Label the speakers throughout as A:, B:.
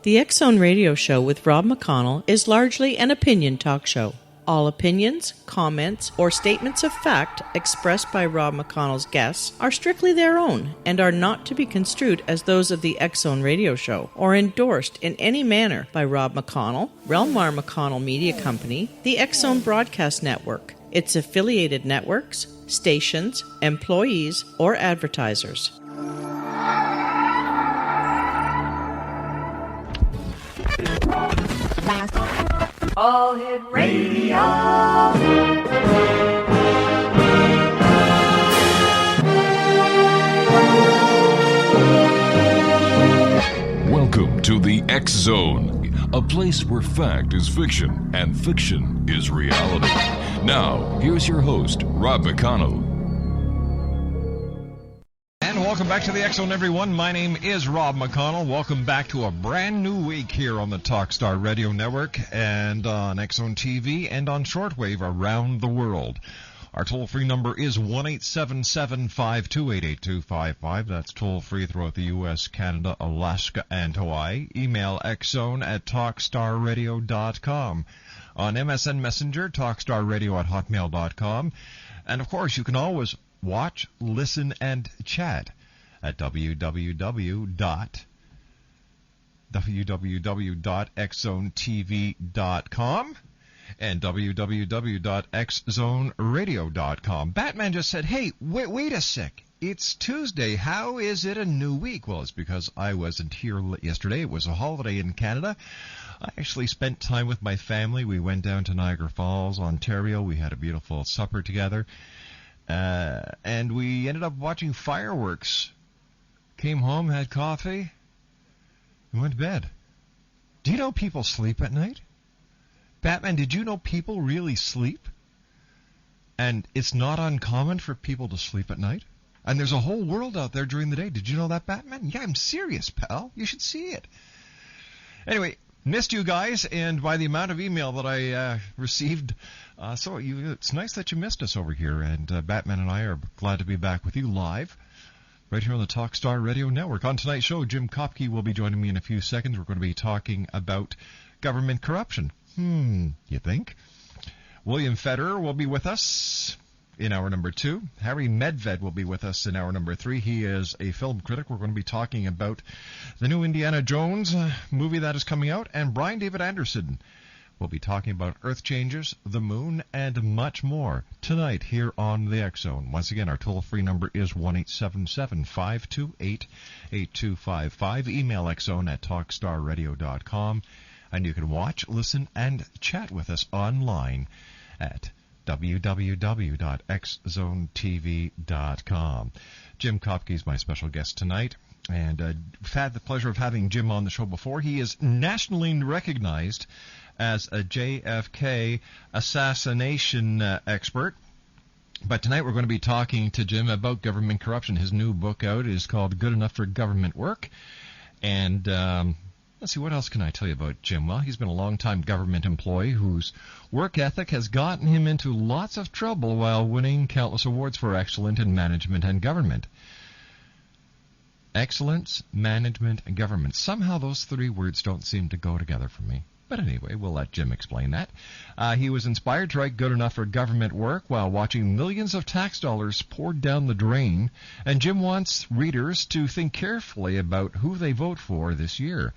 A: The X Zone Radio Show with Rob McConnell is largely an opinion talk show. All opinions, comments, or statements of fact expressed by Rob McConnell's guests are strictly their own and are not to be construed as those of the X Zone Radio Show or endorsed in any manner by Rob McConnell, Relmar McConnell Media Company, the X Zone Broadcast Network, its affiliated networks, stations, employees, or advertisers.
B: All Hit Radio.
C: Welcome to the X Zone, a place where fact is fiction and fiction is reality. Now, here's your host, Rob McConnell.
D: Welcome back to the X Zone, everyone. My name is Rob McConnell. Welcome back to a brand new week here on the Talkstar Radio Network and on X Zone TV and on shortwave around the world. Our toll-free number is 1-877-528-8255. That's toll-free throughout the U.S., Canada, Alaska, and Hawaii. Email xzone@talkstarradio.com. On MSN Messenger, talkstarradio@hotmail.com. And, of course, you can always watch, listen, and chat at www.xzonetv.com and www.xzoneradio.com. Batman just said, hey, wait a sec. It's Tuesday. How is it a new week? Well, it's because I wasn't here yesterday. It was a holiday in Canada. I actually spent time with my family. We went down to Niagara Falls, Ontario. We had a beautiful supper together. And we ended up watching fireworks. Came home, had coffee, and went to bed. Do you know people sleep at night? Batman, did you know people really sleep? And it's not uncommon for people to sleep at night? And there's a whole world out there during the day. Did you know that, Batman? Yeah, I'm serious, pal. You should see it. Anyway, missed you guys, and by the amount of email that I received, it's nice that you missed us over here, and Batman and I are glad to be back with you live, right here on the Talkstar Radio Network. On tonight's show, Jim Koepke will be joining me in a few seconds. We're going to be talking about government corruption. You think? William Federer will be with us in hour number 2. Harry Medved will be with us in hour number 3. He is a film critic. We're going to be talking about the new Indiana Jones movie that is coming out. And Brian David Anderson will be talking about Earth changes, the moon, and much more tonight here on the X Zone. Once again, our toll-free number is 1-877-528-8255. Email xzone@talkstarradio.com. And you can watch, listen, and chat with us online at www.xzonetv.com. Jim Koepke is my special guest tonight, and I've had the pleasure of having Jim on the show before. He is nationally recognized as a JFK assassination expert. But tonight we're going to be talking to Jim about government corruption. His new book out is called Good Enough for Government Work. And let's see, what else can I tell you about Jim? Well, he's been a long-time government employee whose work ethic has gotten him into lots of trouble while winning countless awards for excellence in management and government. Excellence, management, and government. Somehow those three words don't seem to go together for me. But anyway, we'll let Jim explain that. He was inspired to write Good Enough for Government Work while watching millions of tax dollars poured down the drain. And Jim wants readers to think carefully about who they vote for this year.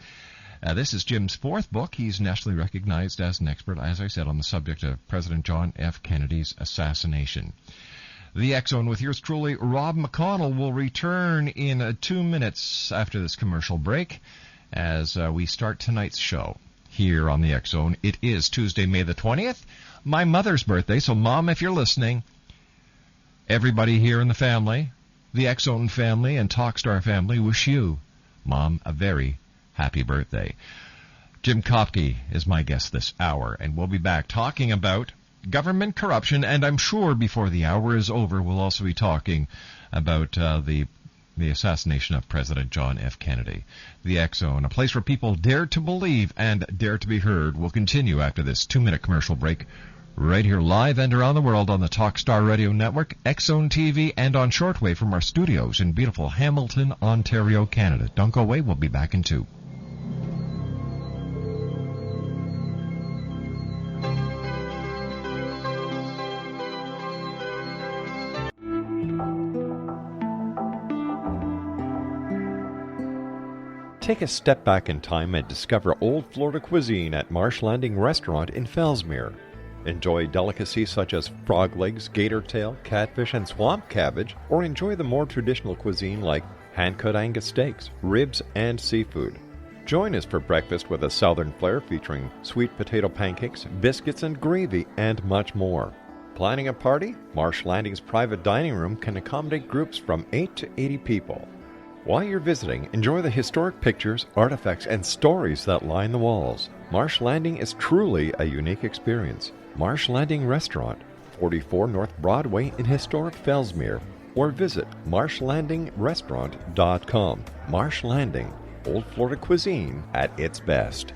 D: This is Jim's fourth book. He's nationally recognized as an expert, as I said, on the subject of President John F. Kennedy's assassination. The X Zone with yours truly, Rob McConnell, will return in 2 minutes after this commercial break as we start tonight's show here on the X Zone. It is Tuesday, May the 20th, my mother's birthday. So, Mom, if you're listening, everybody here in the family, the X Zone family and Talkstar family, wish you, Mom, a very happy birthday. Jim Koepke is my guest this hour, and we'll be back talking about government corruption, and I'm sure before the hour is over, we'll also be talking about the assassination of President John F. Kennedy. The X Zone, a place where people dare to believe and dare to be heard, will continue after this 2-minute commercial break right here live and around the world on the Talkstar Radio Network, X Zone TV, and on shortwave from our studios in beautiful Hamilton, Ontario, Canada. Don't go away. We'll be back in 2.
E: Take a step back in time and discover old Florida cuisine at Marsh Landing Restaurant in Fellsmere. Enjoy delicacies such as frog legs, gator tail, catfish, and swamp cabbage, or enjoy the more traditional cuisine like hand-cut Angus steaks, ribs, and seafood. Join us for breakfast with a southern flair featuring sweet potato pancakes, biscuits, and gravy, and much more. Planning a party? Marsh Landing's private dining room can accommodate groups from 8 to 80 people. While you're visiting, enjoy the historic pictures, artifacts, and stories that line the walls. Marsh Landing is truly a unique experience. Marsh Landing Restaurant, 44 North Broadway in historic Fellsmere, or visit marshlandingrestaurant.com. Marsh Landing, Old Florida cuisine at its best.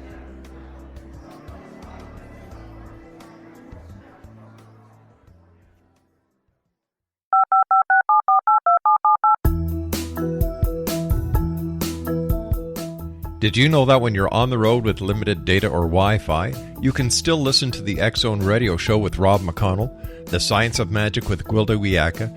E: Did you know that when you're on the road with limited data or Wi-Fi, you can still listen to the X-Zone radio show with Rob McConnell, The Science of Magic with Gwilda Wiyaka,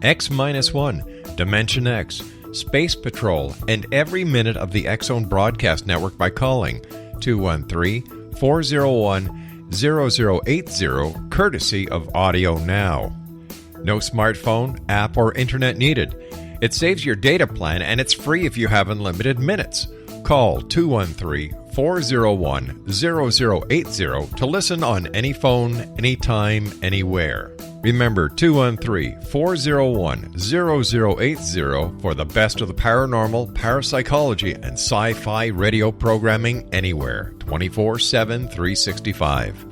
E: X-1, Dimension X, Space Patrol, and every minute of the X-Zone broadcast network by calling 213-401-0080, courtesy of Audio Now. No smartphone, app, or internet needed. It saves your data plan, and it's free if you have unlimited minutes. Call 213-401-0080 to listen on any phone, anytime, anywhere. Remember 213-401-0080 for the best of the paranormal, parapsychology, and sci-fi radio programming anywhere, 24/7, 365.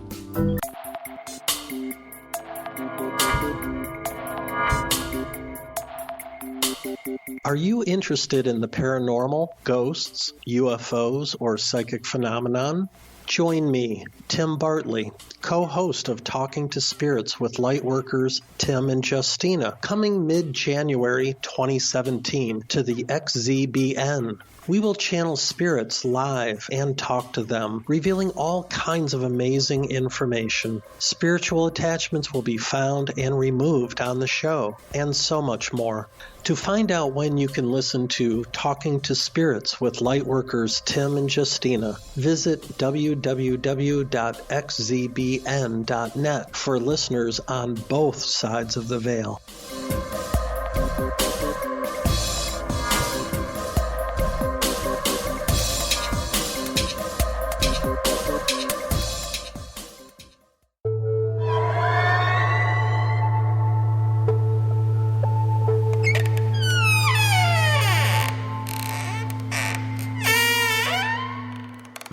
F: Are you interested in the paranormal, ghosts, UFOs, or psychic phenomenon? Join me, Tim Bartley, co-host of Talking to Spirits with Lightworkers Tim and Justina, coming mid-January 2017 to the XZBN. We will channel spirits live and talk to them, revealing all kinds of amazing information. Spiritual attachments will be found and removed on the show, and so much more. To find out when you can listen to Talking to Spirits with Lightworkers Tim and Justina, visit www.xzbn.net for listeners on both sides of the veil.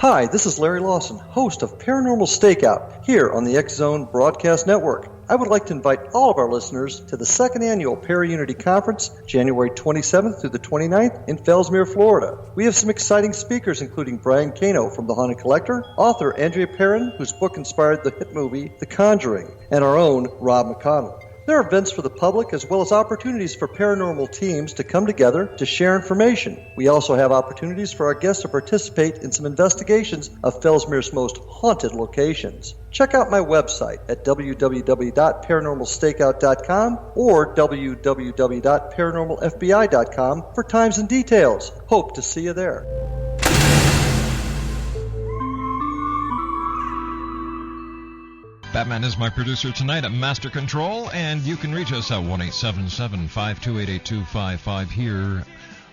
G: Hi, this is Larry Lawson, host of Paranormal Stakeout, here on the X-Zone Broadcast Network. I would like to invite all of our listeners to the second annual Para-Unity Conference, January 27th through the 29th in Fellsmere, Florida. We have some exciting speakers, including Brian Cano from The Haunted Collector, author Andrea Perrin, whose book inspired the hit movie The Conjuring, and our own Rob McConnell. There are events for the public as well as opportunities for paranormal teams to come together to share information. We also have opportunities for our guests to participate in some investigations of Fellsmere's most haunted locations. Check out my website at www.paranormalstakeout.com or www.paranormalfbi.com for times and details. Hope to see you there.
D: Batman is my producer tonight at Master Control, and you can reach us at 1-877-528-8255 here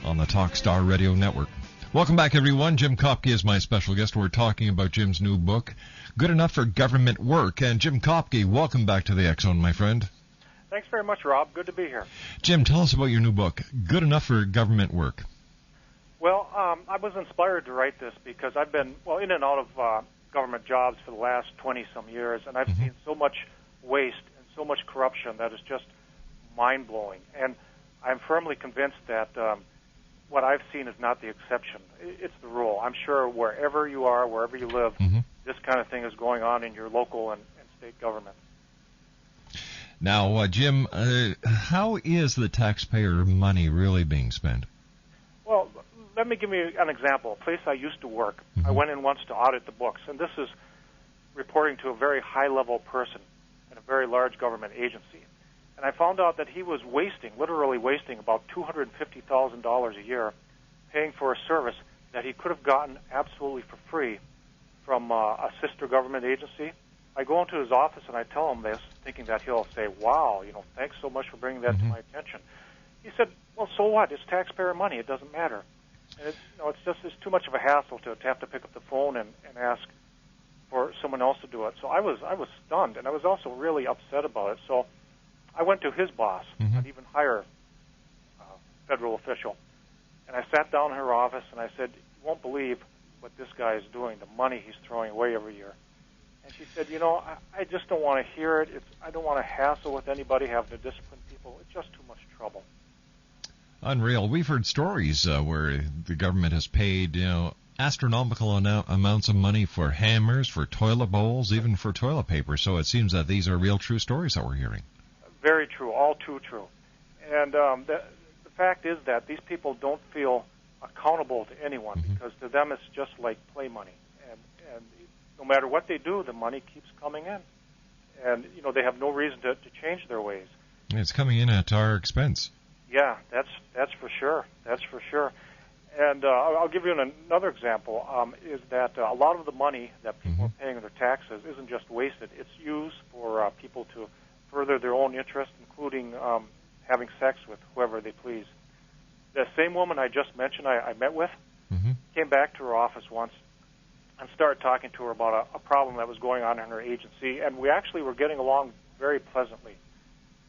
D: on the Talkstar Radio Network. Welcome back, everyone. Jim Koepke is my special guest. We're talking about Jim's new book, Good Enough for Government Work. And Jim Koepke, welcome back to the X-Zone, my friend.
H: Thanks very much, Rob. Good to be here.
D: Jim, tell us about your new book, Good Enough for Government Work.
H: Well, I was inspired to write this because I've been, in and out of government jobs for the last 20-some years, and I've seen so much waste and so much corruption that is just mind-blowing. And I'm firmly convinced that what I've seen is not the exception. It's the rule. I'm sure wherever you are, wherever you live, this kind of thing is going on in your local and state government.
D: Now, Jim, how is the taxpayer money really being spent?
H: Well, let me give you an example. A place I used to work, I went in once to audit the books, and this is reporting to a very high-level person in a very large government agency. And I found out that he was literally wasting about $250,000 a year paying for a service that he could have gotten absolutely for free from a sister government agency. I go into his office and I tell him this, thinking that he'll say, wow, thanks so much for bringing that to my attention. He said, well, so what? It's taxpayer money. It doesn't matter. And it's too much of a hassle to have to pick up the phone and ask for someone else to do it. So I was stunned, and I was also really upset about it. So I went to his boss, an even higher federal official, and I sat down in her office and I said, you won't believe what this guy is doing, the money he's throwing away every year. And she said, I just don't want to hear it. I don't want to hassle with anybody, having to discipline people. It's just too much trouble.
D: Unreal. We've heard stories where the government has paid, astronomical amounts of money for hammers, for toilet bowls, even for toilet paper. So it seems that these are real true stories that we're hearing. Very
H: true, all too true. And the fact is that these people don't feel accountable to anyone because to them it's just like play money. And no matter what they do, the money keeps coming in. And, they have no reason to change their ways.
D: It's coming in at our expense.
H: Yeah, that's for sure. That's for sure. And I'll give you another example, is that a lot of the money that people are paying in their taxes isn't just wasted. It's used for people to further their own interests, including having sex with whoever they please. The same woman I just mentioned I met with came back to her office once and started talking to her about a problem that was going on in her agency, and we actually were getting along very pleasantly.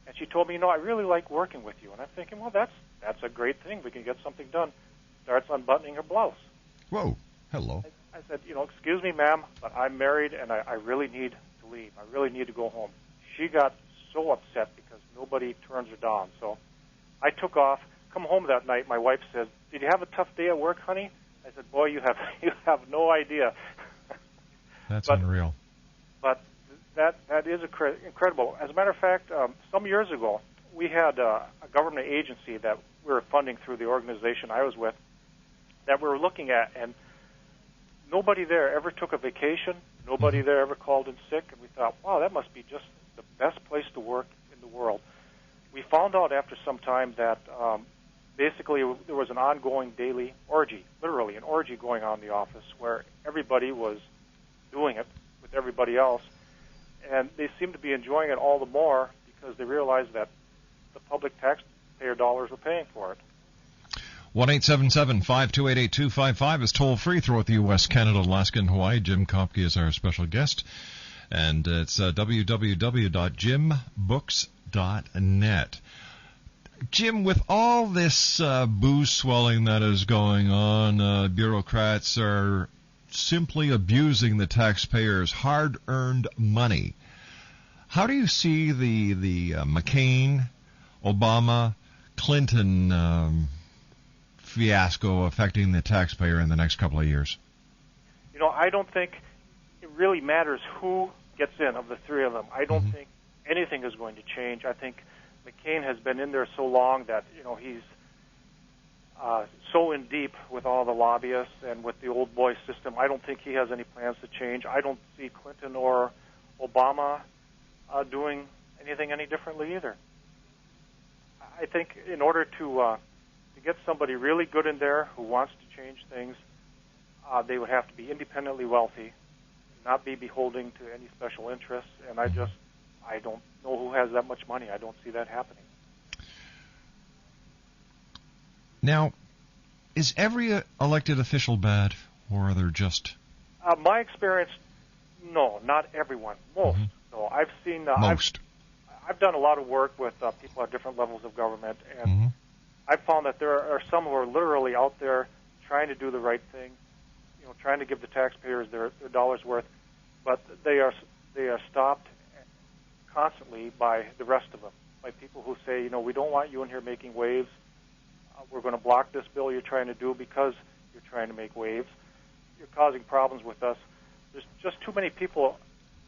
H: And she told me, I really like working with you. And I'm thinking, well, that's a great thing. We can get something done. Starts unbuttoning her blouse.
D: Whoa. Hello.
H: I said, excuse me, ma'am, but I'm married and I really need to leave. I really need to go home. She got so upset because nobody turns her down. So I took off. Come home that night, my wife said, did you have a tough day at work, honey? I said, boy, you have no idea.
D: That's unreal.
H: But that is incredible. As a matter of fact, some years ago, we had a government agency that we were funding through the organization I was with that we were looking at, and nobody there ever took a vacation. Nobody there ever called in sick, and we thought, wow, that must be just the best place to work in the world. We found out after some time that basically there was an ongoing daily orgy, literally an orgy going on in the office where everybody was doing it with everybody else. And they seemed to be enjoying it all the more because they realized that the public taxpayer dollars were paying for it.
D: 1-877-528-8255 is toll-free throughout the U.S., Canada, Alaska, and Hawaii. Jim Koepke is our special guest. And it's www.jimbooks.net. Jim, with all this booze swelling that is going on, bureaucrats are simply abusing the taxpayers' hard-earned money. How do you see the McCain, Obama, Clinton fiasco affecting the taxpayer in the next couple of years?
H: I don't think it really matters who gets in of the three of them. I don't think anything is going to change. I think McCain has been in there so long that, he's so in deep with all the lobbyists and with the old boy system. I don't think he has any plans to change. I don't see Clinton or Obama doing anything any differently either. I think in order to get somebody really good in there who wants to change things, they would have to be independently wealthy, not be beholden to any special interests, and I don't know who has that much money. I don't see that happening.
D: Now, is every elected official bad, or are there just...
H: my experience, no, not everyone. Most. So I've seen...
D: Most.
H: I've done a lot of work with people at different levels of government, and I've found that there are some who are literally out there trying to do the right thing, trying to give the taxpayers their dollars worth, but they are stopped constantly by the rest of them, by people who say, we don't want you in here making waves. We're going to block this bill you're trying to do because you're trying to make waves. You're causing problems with us. There's just too many people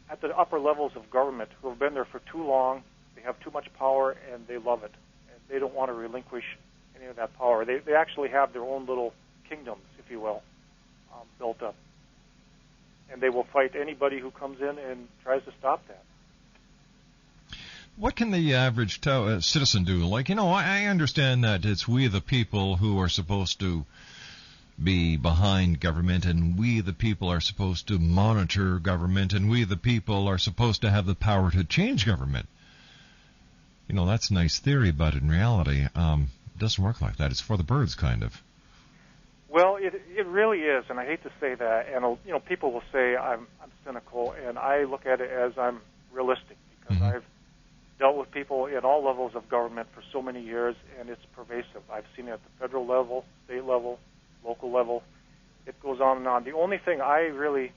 H: at the upper levels of government who have been there for too long. They have too much power, and they love it. And they don't want to relinquish any of that power. They actually have their own little kingdoms, if you will, built up. And they will fight anybody who comes in and tries to stop that.
D: What can the average citizen do? I understand that it's we the people who are supposed to be behind government, and we the people are supposed to monitor government, and we the people are supposed to have the power to change government. You know, that's a nice theory, but in reality, it doesn't work like that. It's for the birds, kind of.
H: Well, it really is, and I hate to say that. And you know, people will say I'm cynical, and I look at it as I'm realistic, because I've dealt with people at all levels of government for so many years, and it's pervasive. I've seen it at the federal level, state level, local level. It goes on and on. The only thing I really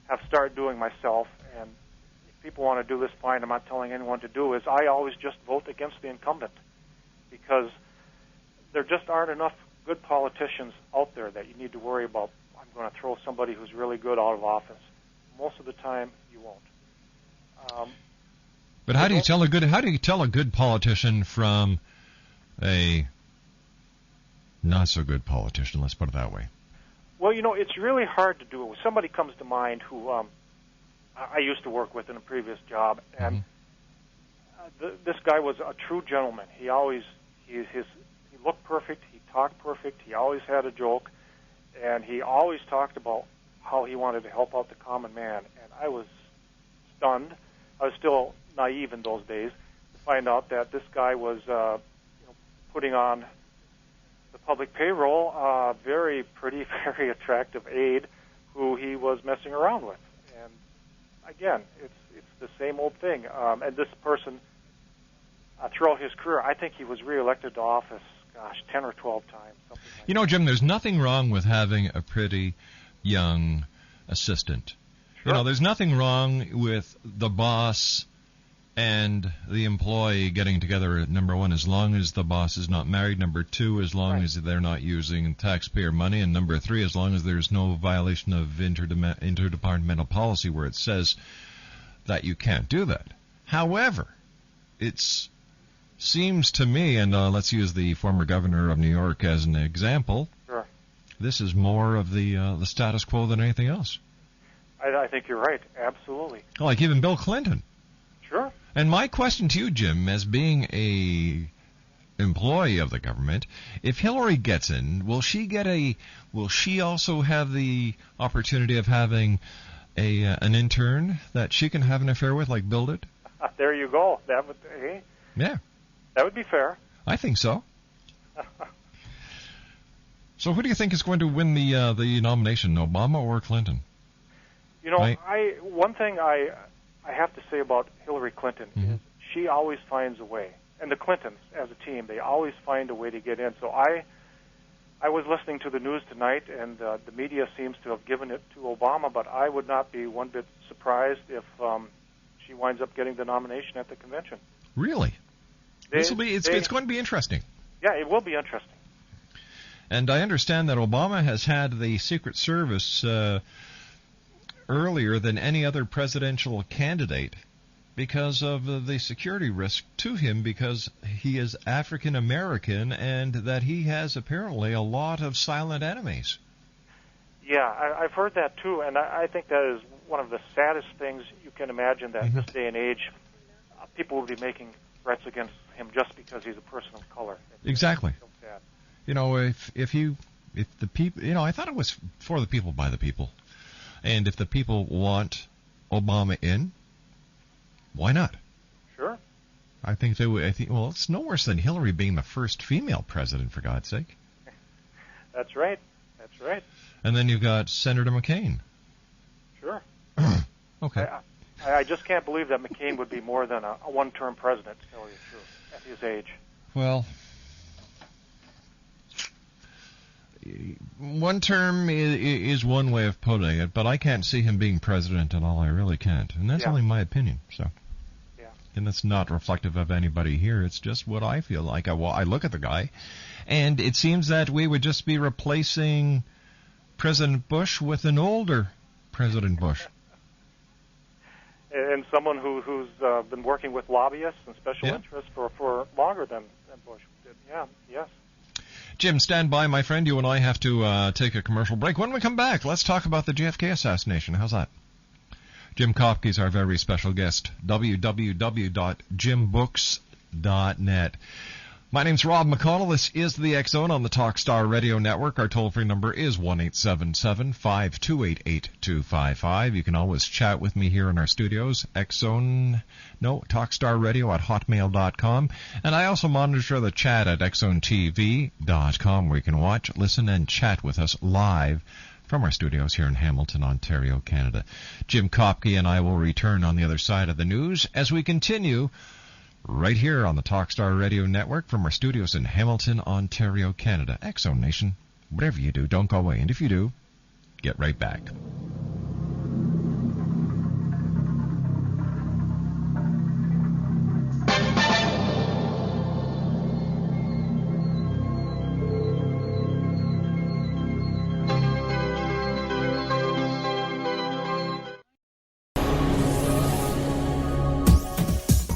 H: have started doing myself, and if people want to do this, fine, I'm not telling anyone to do, is I always just vote against the incumbent, because there just aren't enough good politicians out there that you need to worry about. I'm going to throw somebody who's really good out of office. Most of the time, you won't.
D: But how do you tell a good politician from a not so good politician? Let's put it that way.
H: Well, you know, it's really hard to do. Somebody comes to mind who I used to work with in a previous job, and this guy was a true gentleman. He looked perfect. He talked perfect. He always had a joke, and he always talked about how he wanted to help out the common man. And I was stunned. I was still naive in those days to find out that this guy was putting on the public payroll a very pretty, very attractive aide who he was messing around with. And again, it's the same old thing. And this person, throughout his career, I think he was reelected to office, 10 or 12 times. Something like
D: you know, Jim, there's nothing wrong with having a pretty young assistant.
H: Sure.
D: You know, there's nothing wrong with the boss and the employee getting together, number one, as long as the boss is not married, number two, as long as they're not using taxpayer money, and number three, as long as there's no violation of interdepartmental policy where it says that you can't do that. However, it seems to me, and let's use the former governor of New York as an example,
H: Sure.
D: This is more of the status quo than anything else.
H: I think you're right, absolutely.
D: Like even Bill Clinton.
H: Sure.
D: And my question to you, Jim, as being a employee of the government, if Hillary gets in, will she also have the opportunity of having an intern that she can have an affair with, like Bill did?
H: There you go. That would be fair.
D: I think so. So who do you think is going to win the nomination, Obama or Clinton?
H: You know, one thing I have to say about Hillary Clinton is she always finds a way. And the Clintons, as a team, they always find a way to get in. So I was listening to the news tonight, and the media seems to have given it to Obama, but I would not be one bit surprised if she winds up getting the nomination at the convention.
D: Really? It's going to be interesting.
H: Yeah, it will be interesting.
D: And I understand that Obama has had the Secret Service earlier than any other presidential candidate because of the security risk to him, because he is African American and that he has apparently a lot of silent enemies.
H: Yeah, I've heard that too, and I think that is one of the saddest things you can imagine, that in this day and age, people will be making threats against him just because he's a person of color.
D: Exactly.
H: So sad.
D: You know, if the people, you know, I thought it was for the people by the people. And if the people want Obama in, why not?
H: Sure.
D: I think they would. Well, it's no worse than Hillary being the first female president, for God's sake.
H: That's right. That's right.
D: And then you've got Senator McCain.
H: Sure.
D: Okay.
H: I just can't believe that McCain would be more than a one-term president, to tell you the truth, at his age.
D: Well, one term is one way of putting it, but I can't see him being president at all. I really can't. And that's only my opinion. So, and that's not reflective of anybody here. It's just what I feel like. I look at the guy, and it seems that we would just be replacing President Bush with an older President Bush.
H: And someone who's been working with lobbyists and special interests for longer than Bush did. Yeah, yes.
D: Jim, stand by, my friend. You and I have to take a commercial break. When we come back, let's talk about the JFK assassination. How's that? Jim Koepke is our very special guest. www.jimbooks.net. My name's Rob McConnell. This is the X-Zone on the Talkstar Radio Network. Our toll-free number is 1-877-528-8255. You can always chat with me here in our studios, Talkstarradio@hotmail.com. And I also monitor the chat at xzonetv.com, where you can watch, listen, and chat with us live from our studios here in Hamilton, Ontario, Canada. Jim Koepke and I will return on the other side of the news as we continue right here on the Talkstar Radio Network from our studios in Hamilton, Ontario, Canada. X-Zone Nation, whatever you do, don't go away. And if you do, get right back.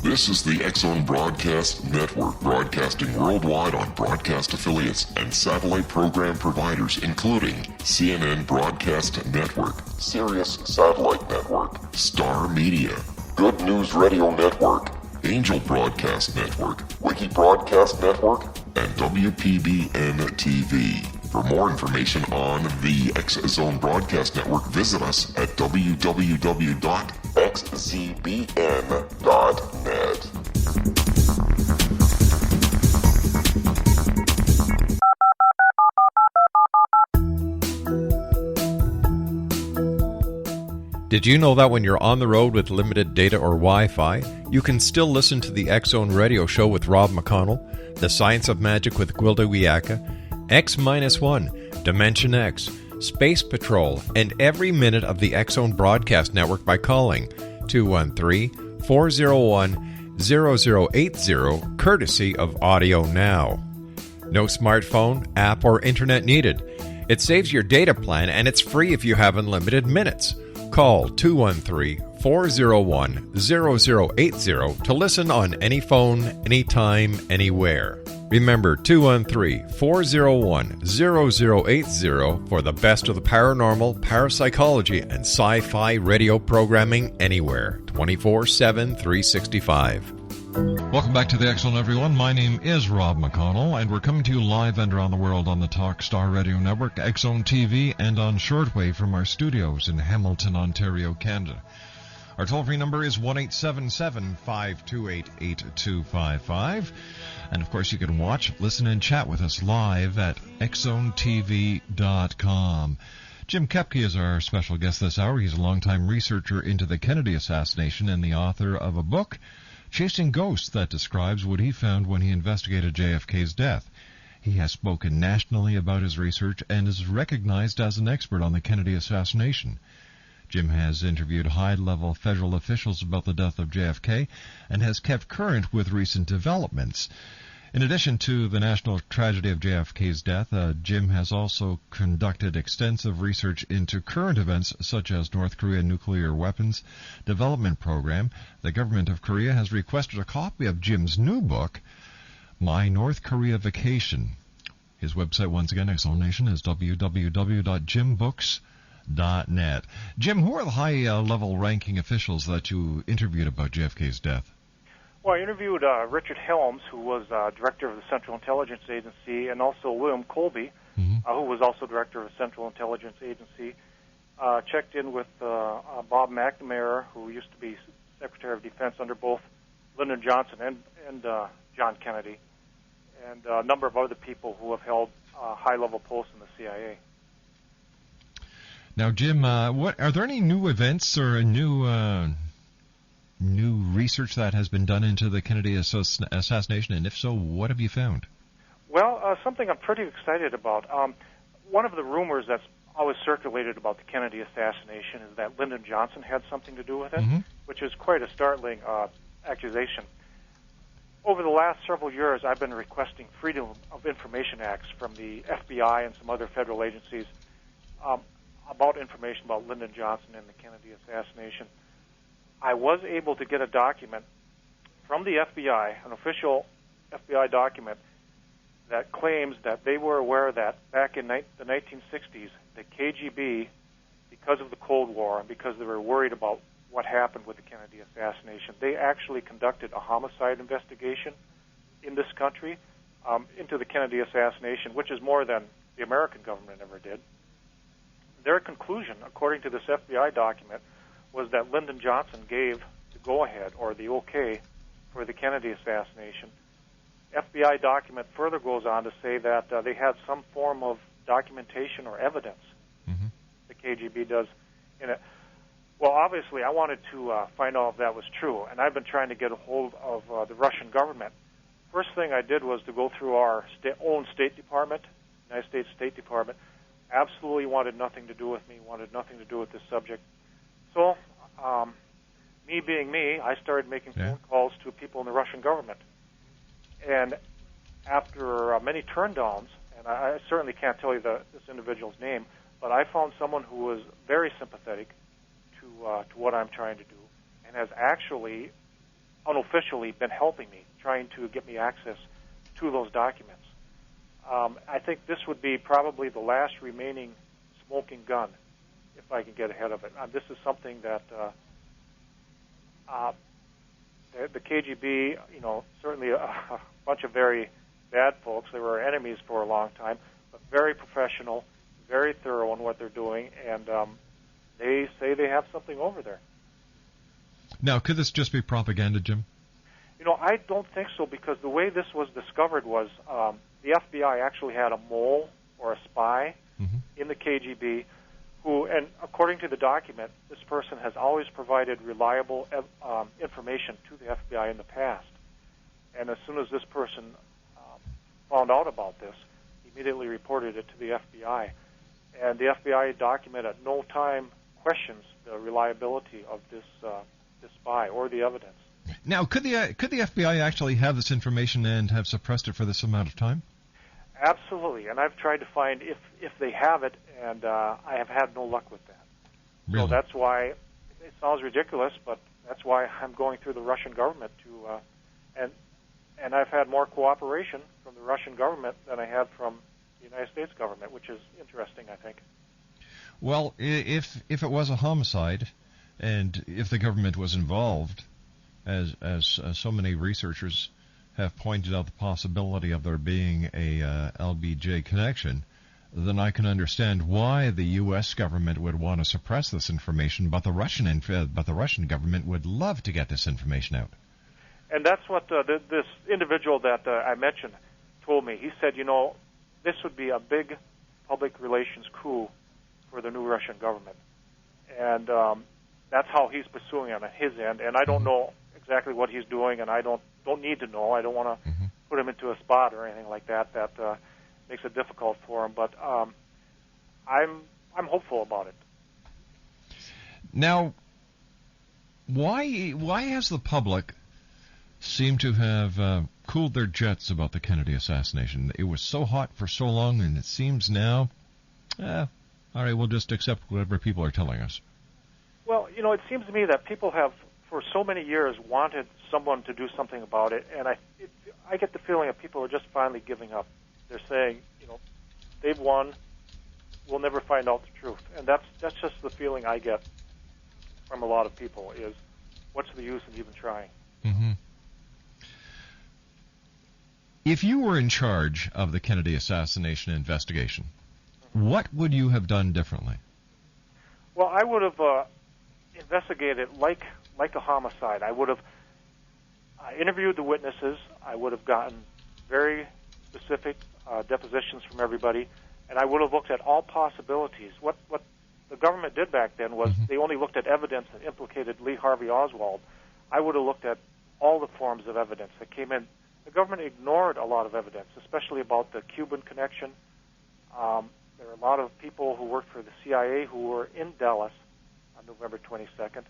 I: This is the X-Zone Broadcast Network, broadcasting worldwide on broadcast affiliates and satellite program providers, including CNN Broadcast Network, Sirius Satellite Network, Star Media, Good News Radio Network, Angel Broadcast Network, Wiki Broadcast Network, and WPBN TV. For more information on the X-Zone Broadcast Network, visit us at www.xzbn.net.
E: Did you know that when you're on the road with limited data or Wi-Fi, you can still listen to the X-Zone Radio Show with Rob McConnell, The Science of Magic with Gwilda Wiyaka, X-1, Dimension X, Space Patrol, and every minute of the X-Zone Broadcast Network by calling 213-401-0080, courtesy of Audio Now. No smartphone, app, or internet needed. It saves your data plan, and it's free if you have unlimited minutes. Call 213-401-0080 to listen on any phone, anytime, anywhere. Remember, 213-401-0080 for the best of the paranormal, parapsychology, and sci-fi radio programming anywhere, 24/7, 365.
D: Welcome back to the X-Zone, everyone. My name is Rob McConnell, and we're coming to you live and around the world on the Talkstar Radio Network, X-Zone TV, and on shortwave from our studios in Hamilton, Ontario, Canada. Our toll-free number is 1-877-528-8255. And, of course, you can watch, listen, and chat with us live at xzonetv.com. Jim Koepke is our special guest this hour. He's a longtime researcher into the Kennedy assassination and the author of a book, Chasing Ghosts, that describes what he found when he investigated JFK's death. He has spoken nationally about his research and is recognized as an expert on the Kennedy assassination. Jim has interviewed high-level federal officials about the death of JFK and has kept current with recent developments. In addition to the national tragedy of JFK's death, Jim has also conducted extensive research into current events such as North Korea nuclear weapons development program. The government of Korea has requested a copy of Jim's new book, My North Korea Vacation. His website, once again, X-Zone Nation, is www.jimbooks.net. Jim, who are the high-level ranking officials that you interviewed about JFK's death?
H: Well, I interviewed Richard Helms, who was director of the Central Intelligence Agency, and also William Colby, who was also director of the Central Intelligence Agency. Checked in with Bob McNamara, who used to be Secretary of Defense under both Lyndon Johnson and John Kennedy, and a number of other people who have held high-level posts in the CIA.
D: Now, Jim, what are there any new events or new research that has been done into the Kennedy assassination, and if so, what have you found?
H: Well, something I'm pretty excited about. One of the rumors that's always circulated about the Kennedy assassination is that Lyndon Johnson had something to do with it, which is quite a startling accusation. Over the last several years, I've been requesting Freedom of Information Acts from the FBI and some other federal agencies about information about Lyndon Johnson and the Kennedy assassination. I was able to get a document from the FBI, an official FBI document, that claims that they were aware that back in the 1960s, the KGB, because of the Cold War and because they were worried about what happened with the Kennedy assassination, they actually conducted a homicide investigation in this country into the Kennedy assassination, which is more than the American government ever did. Their conclusion, according to this FBI document, was that Lyndon Johnson gave the go-ahead or the okay for the Kennedy assassination. FBI document further goes on to say that they had some form of documentation or evidence, the KGB does, in it. Well, obviously, I wanted to find out if that was true, and I've been trying to get a hold of the Russian government. First thing I did was to go through our own State Department, United States State Department. Absolutely wanted nothing to do with me, wanted nothing to do with this subject. So, me being me, I started making phone calls to people in the Russian government. And after many turndowns, and I certainly can't tell you this individual's name, but I found someone who was very sympathetic to what I'm trying to do, and has actually unofficially been helping me, trying to get me access to those documents. I think this would be probably the last remaining smoking gun, if I can get ahead of it. This is something that the KGB, certainly a bunch of very bad folks. They were enemies for a long time, but very professional, very thorough in what they're doing, and they say they have something over there.
D: Now, could this just be propaganda, Jim?
H: I don't think so, because the way this was discovered was the FBI actually had a mole or a spy in the KGB who, and according to the document, this person has always provided reliable information to the FBI in the past. And as soon as this person found out about this, he immediately reported it to the FBI. And the FBI document at no time questions the reliability of this spy or the evidence.
D: Now, could the FBI actually have this information and have suppressed it for this amount of time?
H: Absolutely, and I've tried to find if they have it, and I have had no luck with that.
D: Really?
H: So that's why it sounds ridiculous, but that's why I'm going through the Russian government to, and I've had more cooperation from the Russian government than I had from the United States government, which is interesting, I think.
D: Well, if it was a homicide, and if the government was involved, as so many researchers have pointed out the possibility of there being a LBJ connection, then I can understand why the U.S. government would want to suppress this information, but the Russian government would love to get this information out.
H: And that's what this individual that I mentioned told me. He said, this would be a big public relations coup for the new Russian government, and that's how he's pursuing it on his end. And I don't know exactly what he's doing, and I don't need to know. I don't want to put him into a spot or anything like that. That makes it difficult for him. But I'm hopeful about it.
D: Now, why has the public seemed to have cooled their jets about the Kennedy assassination? It was so hot for so long, and it seems now, all right, we'll just accept whatever people are telling us.
H: Well, it seems to me that people have, for so many years, wanted someone to do something about it, and I get the feeling that people are just finally giving up. They're saying, they've won, we'll never find out the truth. And that's just the feeling I get from a lot of people is, what's the use of even trying?
D: Mm-hmm. If you were in charge of the Kennedy assassination investigation, what would you have done differently?
H: Well, I would have investigated like a homicide. I would have interviewed the witnesses. I would have gotten very specific depositions from everybody, and I would have looked at all possibilities. What the government did back then was they only looked at evidence that implicated Lee Harvey Oswald. I would have looked at all the forms of evidence that came in. The government ignored a lot of evidence, especially about the Cuban connection. There were a lot of people who worked for the CIA who were in Dallas on November 22nd.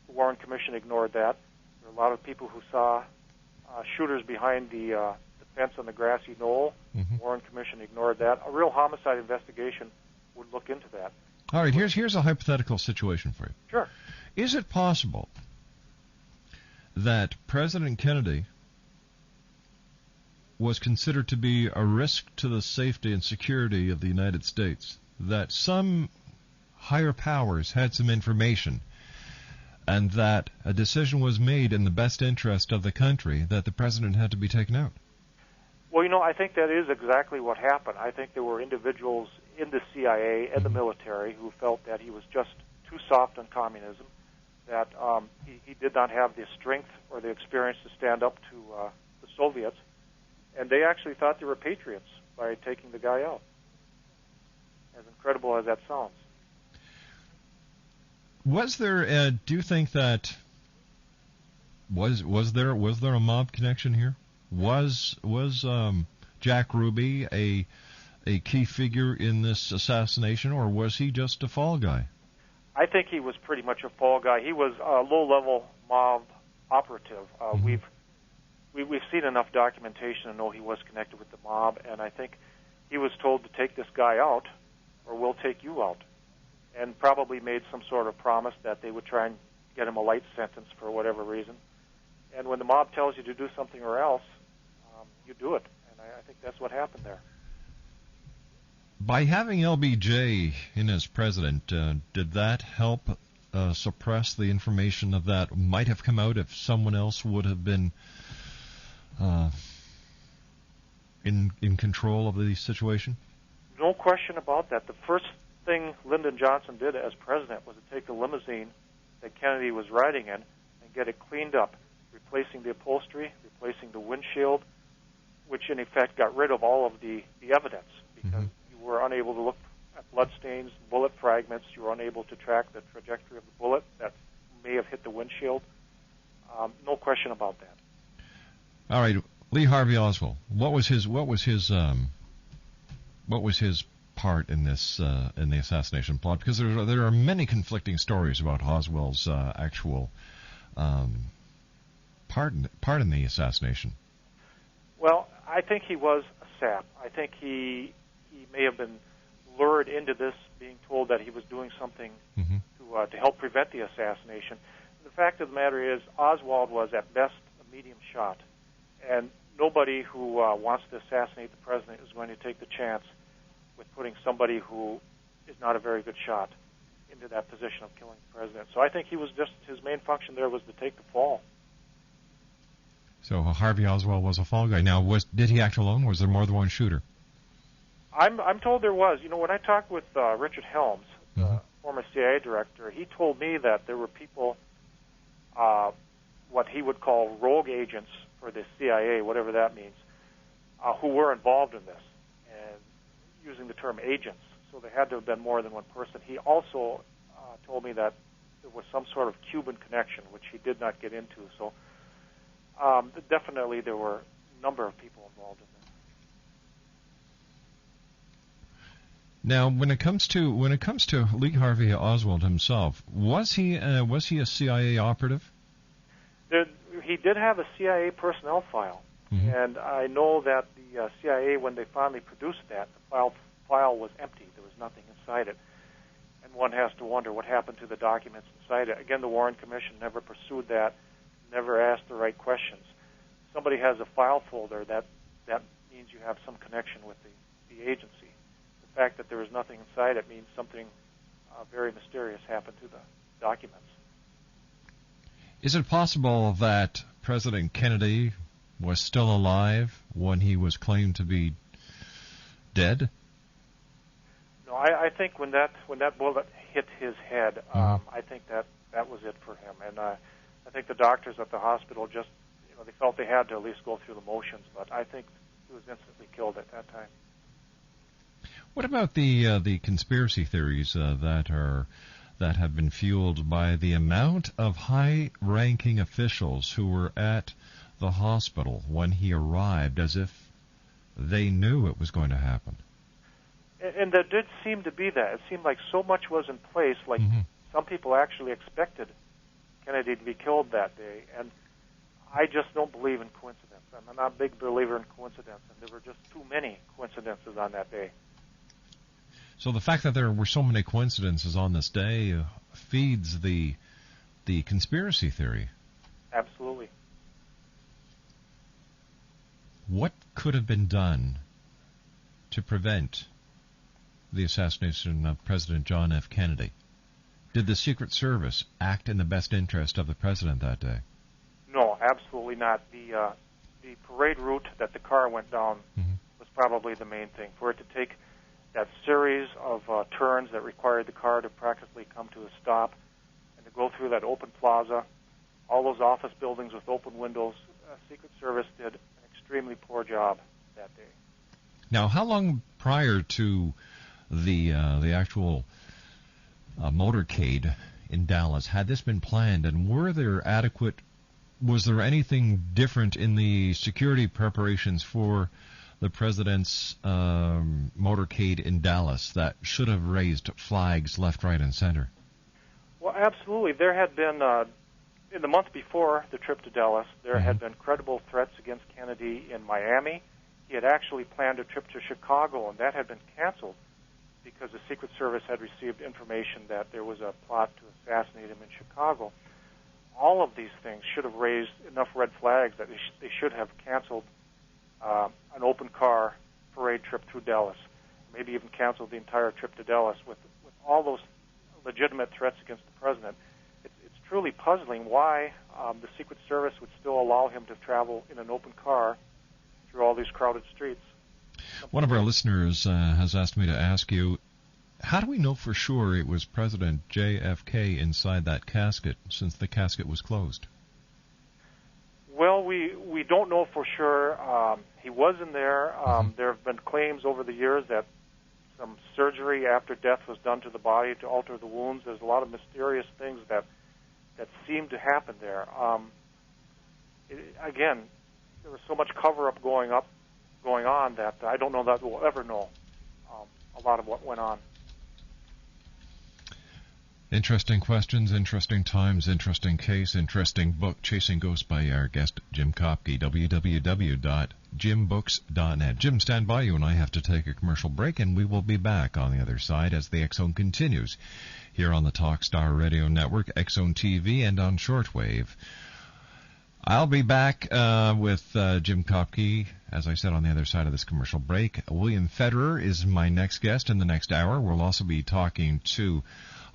H: The Warren Commission ignored that. There were a lot of people who saw shooters behind the fence on the grassy knoll. The Warren Commission ignored that. A real homicide investigation would look into that.
D: All right, here's a hypothetical situation for you.
H: Sure.
D: Is it possible that President Kennedy was considered to be a risk to the safety and security of the United States, that some higher powers had some information, and that a decision was made in the best interest of the country that the president had to be taken out?
H: Well, I think that is exactly what happened. I think there were individuals in the CIA and the military who felt that he was just too soft on communism, that he did not have the strength or the experience to stand up to the Soviets, and they actually thought they were patriots by taking the guy out, as incredible as that sounds.
D: Was there, do you think that, was there a mob connection here? Was Jack Ruby a key figure in this assassination, or was he just a fall guy?
H: I think he was pretty much a fall guy. He was a low-level mob operative. We've seen enough documentation to know he was connected with the mob, and I think he was told to take this guy out, or we'll take you out, and probably made some sort of promise that they would try and get him a light sentence for whatever reason. And when the mob tells you to do something or else, you do it. And I think that's what happened there.
D: By having LBJ in as president, did that help suppress the information that might have come out if someone else would have been in control of the situation?
H: No question about that. The first thing Lyndon Johnson did as president was to take the limousine that Kennedy was riding in and get it cleaned up, replacing the upholstery, replacing the windshield, which in effect got rid of all of the evidence, because you were unable to look at bloodstains, bullet fragments. You were unable to track the trajectory of the bullet that may have hit the windshield. No question about that.
D: All right, Lee Harvey Oswald. What was his part in this in the assassination plot? Because there are many conflicting stories about Oswald's actual part in the assassination.
H: Well, I think he was a sap. I think he may have been lured into this, being told that he was doing something to help prevent the assassination. The fact of the matter is, Oswald was at best a medium shot, and nobody who wants to assassinate the president is going to take the chance with putting somebody who is not a very good shot into that position of killing the president. So I think his main function there was to take the fall.
D: So Harvey Oswald was a fall guy. Now, did he act alone? Was there more than one shooter?
H: I'm told there was. When I talked with Richard Helms, the former CIA director, he told me that there were people, what he would call rogue agents for the CIA, whatever that means, who were involved in this, and using the term agents. So there had to have been more than one person. He also told me that there was some sort of Cuban connection, which he did not get into. So definitely there were a number of people involved in this.
D: Now, when it comes to Lee Harvey Oswald himself, was he a CIA operative?
H: He did have a CIA personnel file, and I know that the CIA, when they finally produced that, the file was empty. There was nothing inside it, and one has to wonder what happened to the documents inside it. Again, the Warren Commission never pursued that, never asked the right questions. Somebody has a file folder, that means you have some connection with the agency. The fact that there was nothing inside it means something very mysterious happened to the documents.
D: Is it possible that President Kennedy was still alive when he was claimed to be dead?
H: No, I think when that bullet hit his head, I think that was it for him. And I think the doctors at the hospital just, they felt they had to at least go through the motions. But I think he was instantly killed at that time.
D: What about the conspiracy theories that have been fueled by the amount of high-ranking officials who were at the hospital when he arrived, as if they knew it was going to happen?
H: And there did seem to be that. It seemed like so much was in place, like some people actually expected Kennedy to be killed that day. And I just don't believe in coincidence. I'm not a big believer in coincidence, and there were just too many coincidences on that day.
D: So the fact that there were so many coincidences on this day feeds the conspiracy theory.
H: Absolutely.
D: What could have been done to prevent the assassination of President John F. Kennedy? Did the Secret Service act in the best interest of the president that day?
H: No, absolutely not. the parade route that the car went down was probably the main thing. For it to take that series of turns that required the car to practically come to a stop and to go through that open plaza, all those office buildings with open windows, Secret Service did an extremely poor job that day.
D: Now, how long prior to the actual motorcade in Dallas had this been planned, and was there anything different in the security preparations for the president's motorcade in Dallas that should have raised flags left, right, and center?
H: Well, absolutely. There had been, in the month before the trip to Dallas, there had been credible threats against Kennedy in Miami. He had actually planned a trip to Chicago, and that had been canceled because the Secret Service had received information that there was a plot to assassinate him in Chicago. All of these things should have raised enough red flags that they should have canceled an open car parade trip through Dallas, maybe even canceled the entire trip to Dallas with all those legitimate threats against the president. It's truly puzzling why the Secret Service would still allow him to travel in an open car through all these crowded streets.
D: One of our listeners has asked me to ask you, how do we know for sure it was President JFK inside that casket, since the casket was closed?
H: Well, we don't know for sure. He was in there. There have been claims over the years that some surgery after death was done to the body to alter the wounds. There's a lot of mysterious things that seem to happen there. Again, there was so much cover-up going on that I don't know that we'll ever know a lot of what went on.
D: Interesting questions, interesting times, interesting case, interesting book, Chasing Ghosts, by our guest, Jim Koepke, www.jimbooks.net. Jim, stand by. You and I have to take a commercial break, and we will be back on the other side as the X Zone continues here on the Talkstar Radio Network, X Zone TV, and on shortwave. I'll be back with Jim Koepke, as I said, on the other side of this commercial break. William Federer is my next guest in the next hour. We'll also be talking to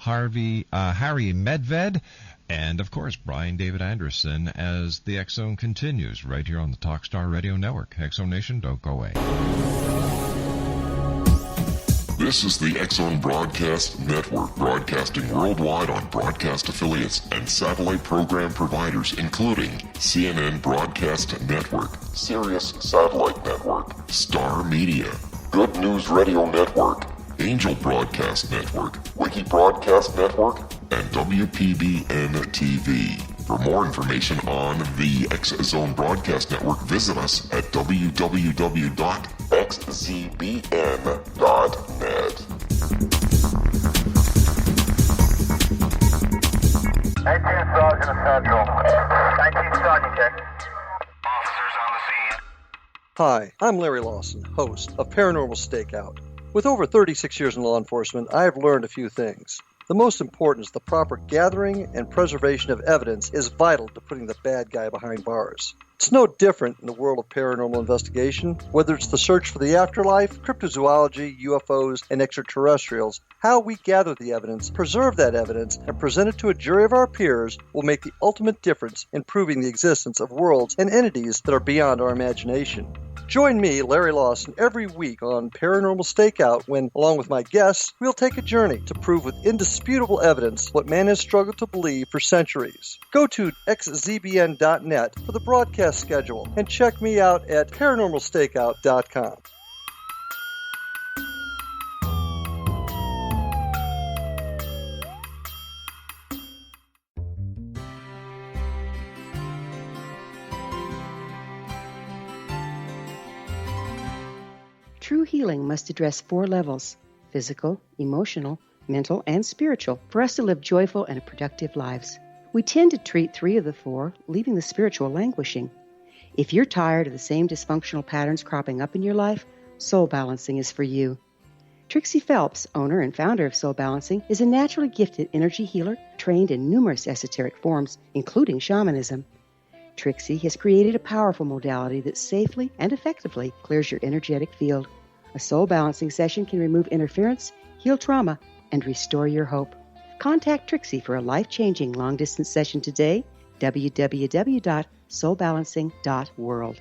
D: Harry Medved, and, of course, Brian David Anderson as the X Zone continues right here on the Talkstar Radio Network. X Zone Nation, don't go away.
I: This is the X Zone Broadcast Network, broadcasting worldwide on broadcast affiliates and satellite program providers, including CNN Broadcast Network, Sirius Satellite Network, Star Media, Good News Radio Network, Angel Broadcast Network, Wiki Broadcast Network, and WPBN TV. For more information on the X Zone Broadcast Network, visit us at www.xzbn.net.
J: 19 Sergeant Central. 19 Sergeant check. Officers on the scene.
G: Hi, I'm Larry Lawson, host of Paranormal Stakeout. With over 36 years in law enforcement, I have learned a few things. The most important is the proper gathering and preservation of evidence is vital to putting the bad guy behind bars. It's no different in the world of paranormal investigation. Whether it's the search for the afterlife, cryptozoology, UFOs, and extraterrestrials, how we gather the evidence, preserve that evidence, and present it to a jury of our peers will make the ultimate difference in proving the existence of worlds and entities that are beyond our imagination. Join me, Larry Lawson, every week on Paranormal Stakeout when, along with my guests, we'll take a journey to prove with indisputable evidence what man has struggled to believe for centuries. Go to xzbn.net for the broadcast schedule and check me out at paranormalstakeout.com.
K: True healing must address 4 levels: physical, emotional, mental, and spiritual, for us to live joyful and productive lives. We tend to treat 3 of the 4, leaving the spiritual languishing. If you're tired of the same dysfunctional patterns cropping up in your life, Soul Balancing is for you. Trixie Phelps, owner and founder of Soul Balancing, is a naturally gifted energy healer trained in numerous esoteric forms, including shamanism. Trixie has created a powerful modality that safely and effectively clears your energetic field. A soul balancing session can remove interference, heal trauma, and restore your hope. Contact Trixie for a life-changing long-distance session today, www.soulbalancing.world.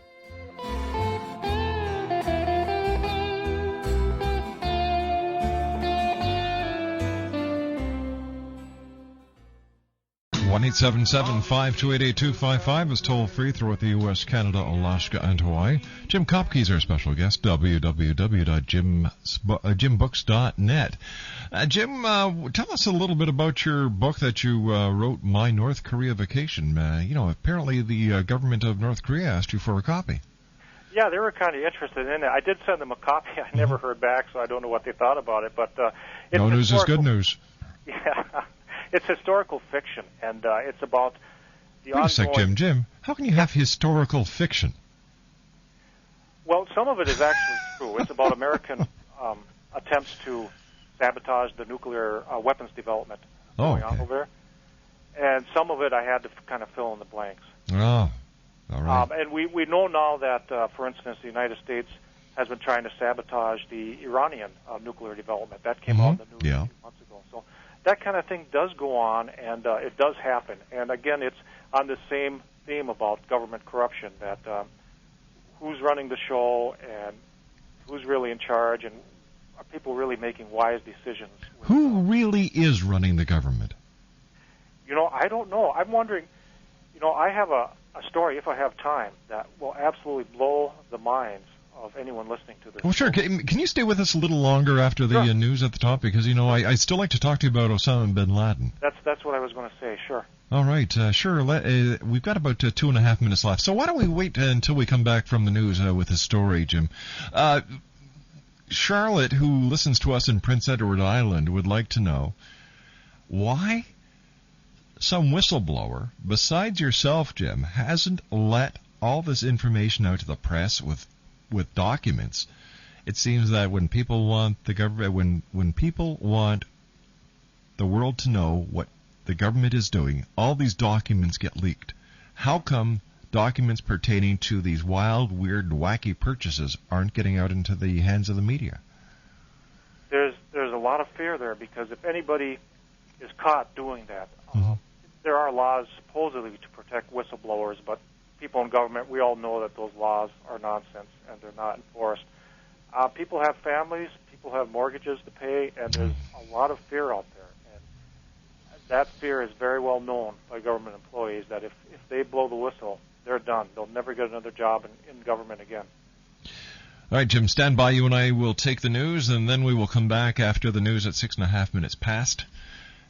D: 1-877-528-8255 is toll free throughout the U.S., Canada, Alaska, and Hawaii. Jim Koepke is our special guest, www.jimbooks.net. Jim, tell us a little bit about your book that you wrote, My North Korea Vacation. Apparently the government of North Korea asked you for a copy.
H: Yeah, they were kind of interested in it. I did send them a copy. I never heard back, so I don't know what they thought about it. But
D: no news is good news.
H: Yeah, it's historical fiction, and it's about the
D: Wait a sec, Jim. How can you have historical fiction?
H: Well, some of it is actually true. It's about American attempts to sabotage the nuclear weapons development going on over there. And some of it I had to kind of fill in the blanks.
D: Oh, all right.
H: And we know now that, for instance, the United States has been trying to sabotage the Iranian nuclear development. That came out in the news a few months ago. So that kind of thing does go on, and it does happen. And again, it's on the same theme about government corruption, that who's running the show and who's really in charge, and are people really making wise decisions?
D: Who really is running the government?
H: I don't know. I'm wondering, I have a story, if I have time, that will absolutely blow the minds of anyone listening to this.
D: Well, sure. Can you stay with us a little longer after the news at the top? Because, I'd still like to talk to you about Osama bin Laden.
H: That's what I was going to say, sure.
D: All right, sure. We've got about 2.5 minutes left. So why don't we wait until we come back from the news with the story, Jim? Charlotte, who listens to us in Prince Edward Island, would like to know why some whistleblower, besides yourself, Jim, hasn't let all this information out to the press with documents. It seems that when people want the government, when people want the world to know what the government is doing, all these documents get leaked. How come documents pertaining to these wild, weird, wacky purchases aren't getting out into the hands of the media?
H: There's a lot of fear there, because if anybody is caught doing that, there are laws supposedly to protect whistleblowers, but people in government, we all know that those laws are nonsense and they're not enforced. People have families, people have mortgages to pay, and there's a lot of fear out there. And that fear is very well known by government employees, that if they blow the whistle, they're done. They'll never get another job in government again.
D: All right, Jim, stand by. You and I will take the news, and then we will come back after the news at 6.5 minutes past.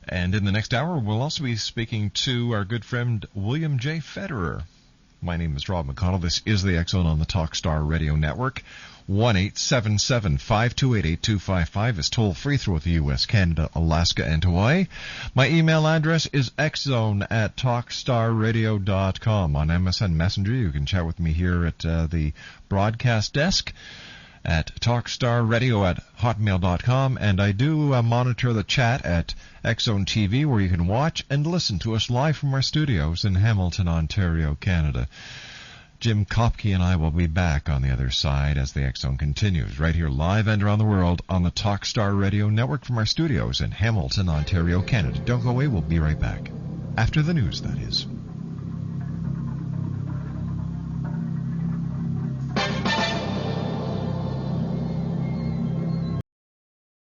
D: And in the next hour, we'll also be speaking to our good friend William J. Federer. My name is Rob McConnell. This is the X Zone on the Talkstar Radio Network. 1-877-528-8255 is toll-free throughout the U.S., Canada, Alaska, and Hawaii. My email address is xzone@talkstarradio.com. On MSN Messenger, you can chat with me here at the broadcast desk at talkstarradio@hotmail.com, and I do monitor the chat at X Zone TV, where you can watch and listen to us live from our studios in Hamilton, Ontario, Canada. Jim Koepke and I will be back on the other side as the X Zone continues, right here live and around the world on the Talkstar Radio Network from our studios in Hamilton, Ontario, Canada. Don't go away, we'll be right back. After the news, that is.